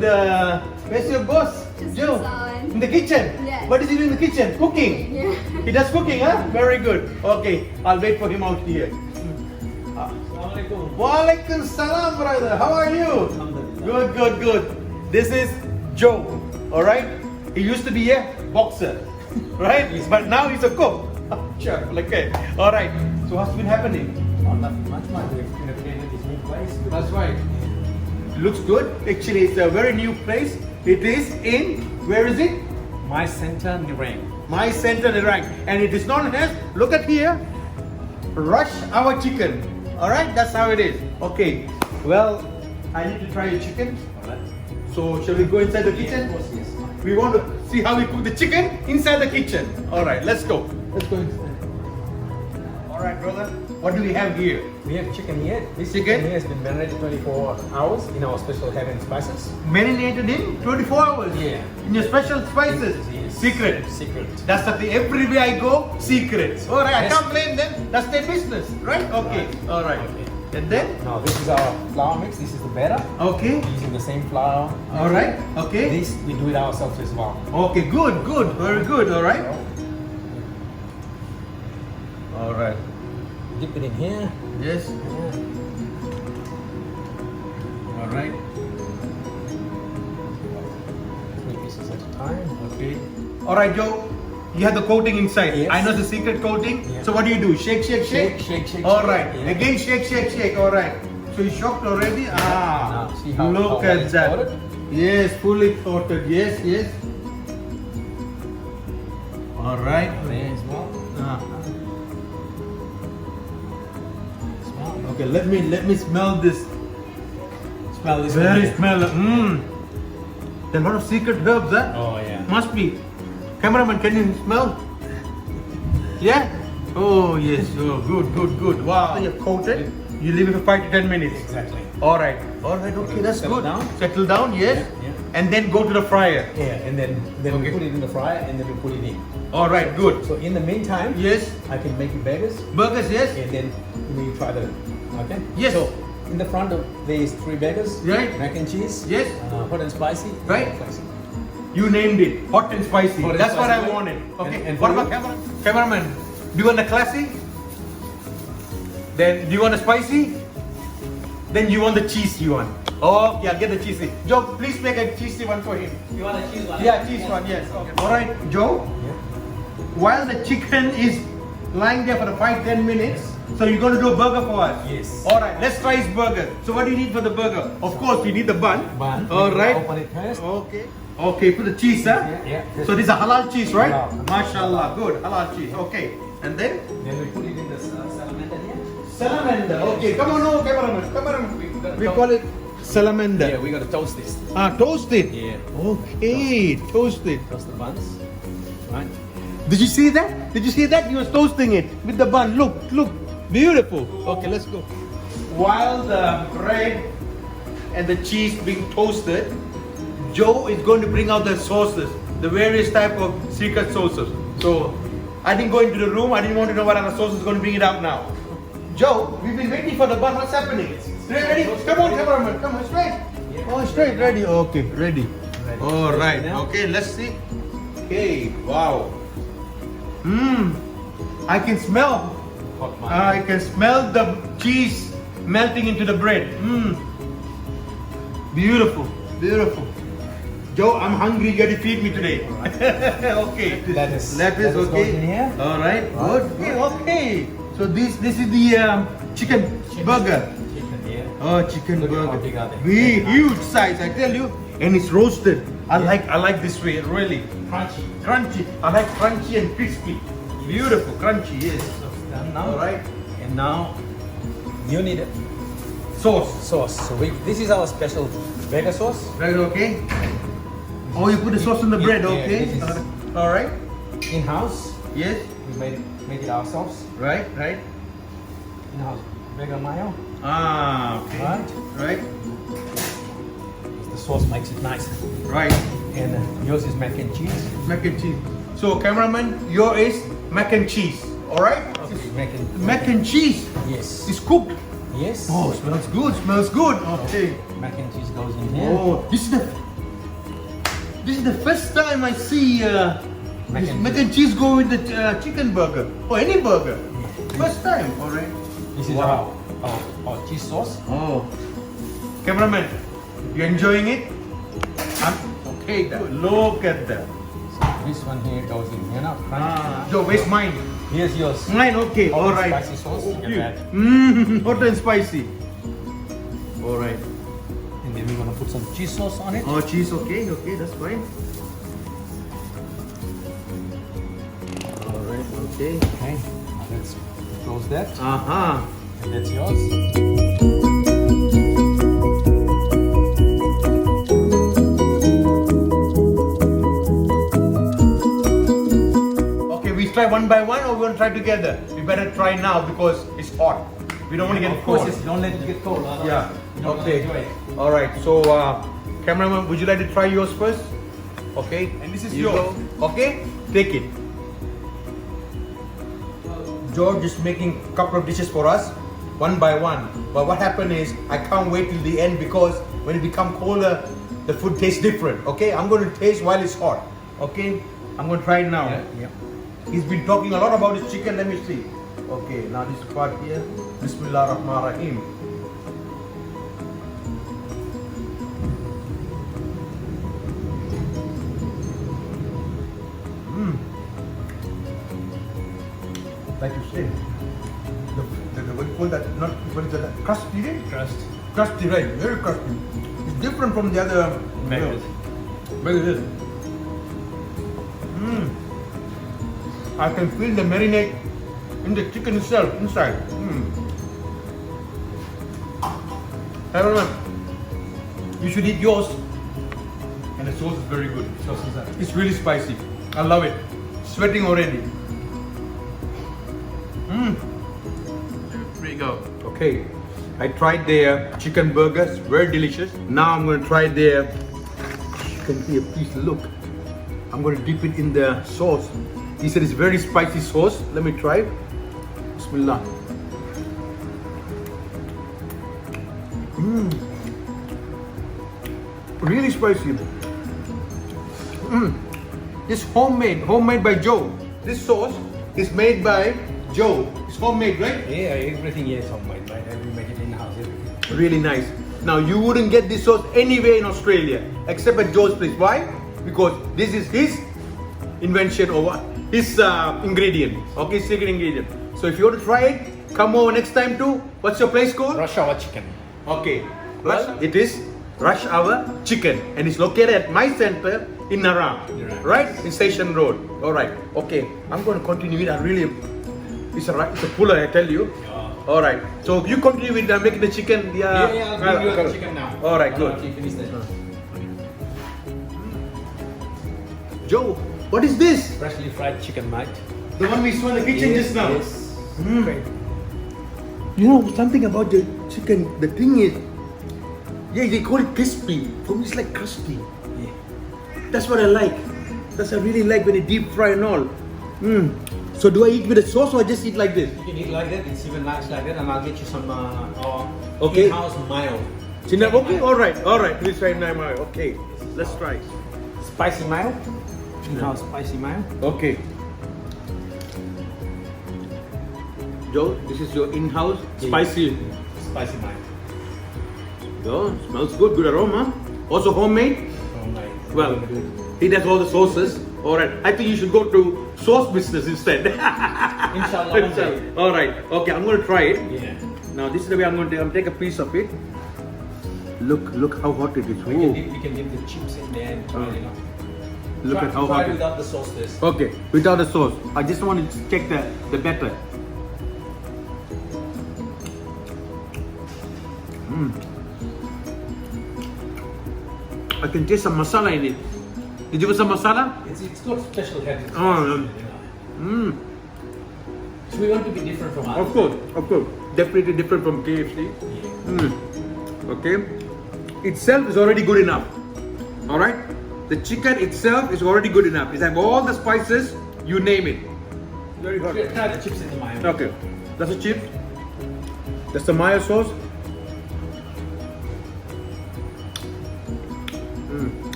good. Where's your boss? Just Joe. Hussain. In the kitchen? Yes. What is he doing in the kitchen? Cooking? Yeah. He does cooking, huh? Very good. Okay, I'll wait for him out here. Walaikum salam, brother. How are you? Good, good, good. This is Joe. Alright? He used to be a boxer. Right? But now he's a cook. Chef, okay. Alright. So what's been happening? Nothing much, man. We've renovated this new place. That's right. Looks good. Actually, it's a very new place. It is in, where is it? My center, Nerang. My center, Nerang. And it is known as, look at here, Rush Our Chicken. Alright, that's how it is. Okay, well, I need to try a chicken. Alright. So, shall we go inside the kitchen? Of course, yes. We want to see how we cook the chicken inside the kitchen. Alright, let's go. Let's go inside. Alright, brother. What do we have here? We have chicken here. This Chicken? chicken here has been marinated 24 hours in our special heaven spices. Marinated in 24 hours. Yeah. In your special spices. Yes. Secret. Secret. That's the thing. Everywhere I go, secrets. Alright, I Yes. can't blame them. That's their business, right? Okay. Alright. Okay. And then? Now this is our flour mix. This is the batter. Okay. Using the same flour. Alright. Okay. This we do it ourselves as well. Okay, good, good. Very good. Alright. Alright. Dip it in here. Yes. Alright. 3 pieces at a time. Okay. Alright, Joe. You have the coating inside. Yes. I know the secret coating. Yeah. So what do you do? Shake, shake, shake? Shake, shake, Alright. shake. Yeah. Again, shake, shake, shake. Alright. So you shocked already? Ah. Now see how Look well at it's that. coated? Yes, fully coated. Yes, yes. Alright. There as well. Ah. Smell. Okay, let me smell this. Smell this. Very one. smell. Mmm. There are a lot of secret herbs, huh? Oh yeah. Must be. Cameraman, can you smell? Yeah? Oh yes. Oh, good, good, good. Wow. You coat it. You leave it for 5 to 10 minutes. Exactly. Alright. Alright, okay, that's Settle good. down. Settle down, yes. Yeah. And then go to the fryer. Yeah, and then Okay. we put it in the fryer and then we put it in. Alright, good. So in the meantime, Yes. I can make you burgers Burgers, yes. and then we try the. Okay. Yes. So in the front of there is 3 burgers. Right. Mac and cheese. Yes. Hot and spicy. Right. Spicy. You named it. Hot and spicy. Hot and That's what I spicy, right? wanted. Okay. And What for about you? cameraman? Do you want a classy? Then do you want a spicy? Then you want the cheesy one. Okay, I'll get the cheesy. Joe, please make a cheesy one for him. You want a cheese one? Yeah, cheese one, yes. Alright, Joe, Yeah. while the chicken is lying there for the 5-10 minutes, so you're going to do a burger for us? Yes. Alright, let's try his burger. So what do you need for the burger? Of course, you need the bun. Bun. Alright. Open it first. Okay. Okay, put the cheese, huh? Yeah. So this is a halal cheese, right? Halal. Mashallah, good. Halal cheese. Okay. And then? Then we put it in the salamander here. Salamander. Okay, come on, no, cameraman. We call it salamander. Yeah, we gotta toast this. Toast it. Yeah. Okay, toast it. Toast the buns. Right. Did you see that? Did you see that? He was toasting it with the bun. Look, look. Beautiful. Okay, let's go. While the bread and the cheese being toasted, Joe is going to bring out the sauces, the various type of secret sauces. So, I didn't go into the room. I didn't want to know what other sauce is going to bring it out now. Joe, we've been waiting for the bun. What's happening? Ready? Come on, cameraman. Come on, straight. Oh, straight. Ready? Okay, ready. All right. Okay, let's see. Okay. Wow. I can smell. Hot bun. I can smell the cheese melting into the bread. Beautiful. Beautiful. Joe, I'm hungry. You got to feed me today. Okay. Lettuce. Lettuce. goes Okay. in here. All right. Good. Okay. Okay. So this is the chicken burger. Chicken here. Oh, chicken Look at how burger. big are they. Big, huge size, I tell you. And it's roasted. I like this way, really. Crunchy. Crunchy. I like crunchy and crispy. Beautiful, crunchy, yes. So it's done now. All right. And now you need Sauce. sauce. So this is our special burger sauce. Right, okay. Oh, you put the sauce on the bread, Yeah, okay. this is- All right. In house. Yes. We made it ourselves. Right, right. In house burger mayo. Ah, okay. Right. Right. The sauce makes it nice. Right. And yours is mac and cheese. Mac and cheese. So, cameraman, yours is mac and cheese. All right. Okay, Mac and cheese yes. is cooked. Yes. Oh, smells good. Smells good. Okay. mac and cheese goes in here. Oh, this is the first time I see mac and cheese go with the chicken burger or any burger. First time. All right. This is Wow. our cheese sauce. Oh, cameraman, you enjoying it? Okay, look at that. This one here goes in here now. Joe, where's mine? Here's yours. Mine, okay. Hot All and right. Spicy sauce. You can add. Hot and spicy. All right. And then we're gonna put some cheese sauce on it. Oh, cheese, okay, that's fine. All right, okay. Okay. Now let's close that. And that's yours. Okay, we try one by one or we want to try together? We better try now because it's hot. We don't want to get Of course, cold. yes, don't let it get cold. Otherwise Yeah. you don't Okay. enjoy it. All right. So, cameraman, would you like to try yours first? Okay. And this is You yours. Okay. Take it. George is making a couple of dishes for us, one by one. But what happened is, I can't wait till the end because when it becomes colder, the food tastes different. Okay. I'm going to taste while it's hot. Okay. I'm going to try it now. Yeah. He's been talking a lot about his chicken. Let me see. Okay, now this part here. Bismillahirrahmanirrahim. Like you say, what do you call that? Not what is that? Crusty, right? Crusty, right? Very crusty. It's different from the other. Very good. I can feel the marinade in the chicken itself, inside. Everyone, you should eat yours. And the sauce is very good. It's really spicy. I love it. Sweating already. There you go. Okay, I tried their chicken burgers, very delicious. Now I'm going to try their chicken here. Please look. I'm going to dip it in the sauce. He said it's very spicy sauce. Let me try. Bismillah. Really spicy. It's homemade by Joe. This sauce is made by Joe. It's homemade, right? Yeah, everything here is homemade, right? We make it in the house, everything. Really nice. Now you wouldn't get this sauce anywhere in Australia except at Joe's place. Why? Because this is his invention or what? His ingredient. Okay, secret ingredient. So if you want to try it, come over next time to, what's your place called? Rush Hour Chicken. Okay. It is Rush Hour Chicken and it's located at my center in Nerang. Right? In Station Road. Alright. Okay. I'm going to continue it. It's a puller, I tell you. Alright. So you continue with making the chicken. I'll give you the chicken now. Alright, good. Okay, finish that. Joe, what is this? Freshly fried chicken, mate. The one we saw in the kitchen just now. Yes. Okay. You know something about the chicken, the thing is, yeah, they call it crispy. For me, it's like crusty. Yeah. That's what I like. That's what I really like when they deep fry and all. So do I eat with a sauce or I just eat like this? You can eat like that, it's even nice like that, and I'll get you some Okay. in-house mayo. Okay, alright. Please try now. Okay, let's try. Spicy mayo. In-house spicy mayo. Okay. Joe, this is your in-house spicy. Spicy mayo. Oh, smells good aroma. Also homemade. Homemade. Well, he does all the sauces. Alright, I think you should go to sauce business instead. Inshallah. One day. Alright, okay, I'm going to try it. Yeah. Now this is the way I'm going to take a piece of it. Look how hot it is. You can dip the chips in there and try it out. Look at how try hot it it is. without the sauce this. Okay, without the sauce. I just want to check the batter. I can taste some masala in it. Did you put some masala? It's got special head. Oh, So we want to be different from others. Of course. Definitely different from KFC. Yeah. Okay. Itself is already good enough. Alright? The chicken itself is already good enough. It has all the spices, you name it. Very hot. Try the chips in the mayo. Okay. That's the chips. That's the mayo sauce.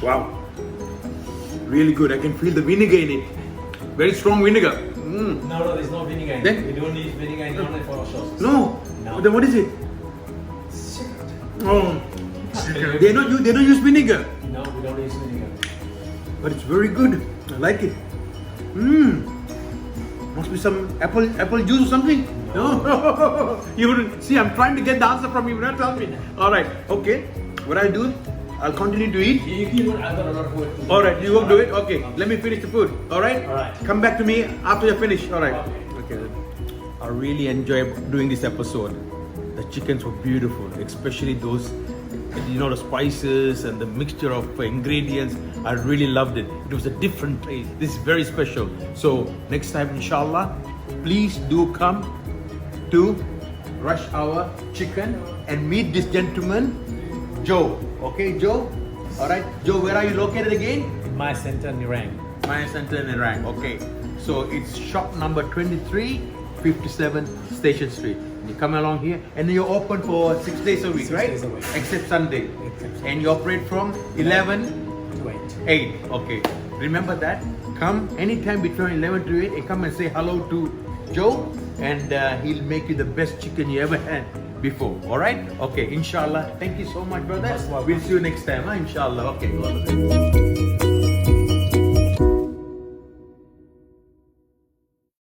Wow. Really good. I can feel the vinegar in it. Very strong vinegar. Mm. No, there's no vinegar in Then? it. We don't need vinegar in it for our sauce. No. No. Then what is it? Oh. They don't use vinegar. No, we don't use vinegar. But it's very good. I like it. Mmm. Must be some apple juice or something. No. You wouldn't see. I'm trying to get the answer from you. You not tell me. All right. Okay. What I'll do? I'll continue to eat. I've got a lot of food. All right. You go do it. Okay. Let me finish the food. All right. All right. Come back to me after you're finished. All right. Okay. Okay. I really enjoy doing this episode. The chickens were beautiful, especially those, the spices and the mixture of ingredients. I really loved it. It was a different taste. This is very special. So next time, inshallah, please do come to Rush Hour Chicken and meet this gentleman, Joe. Okay, Joe? All right. Joe, where are you located again? In my center, Nerang. Maya Center in Nerang. Okay. So it's shop number 2357 Station Street. You come along here and you're open for 6 days a week, 6 right? days a week. Except Sunday. Except And you operate from 11 to 8. 8. Okay. Remember that. Come anytime between 11 to 8 and come and say hello to Joe and he'll make you the best chicken you ever had before. Alright? Okay. Inshallah. Thank you so much, brother. Most welcome. We'll see you next time. Inshallah. Okay.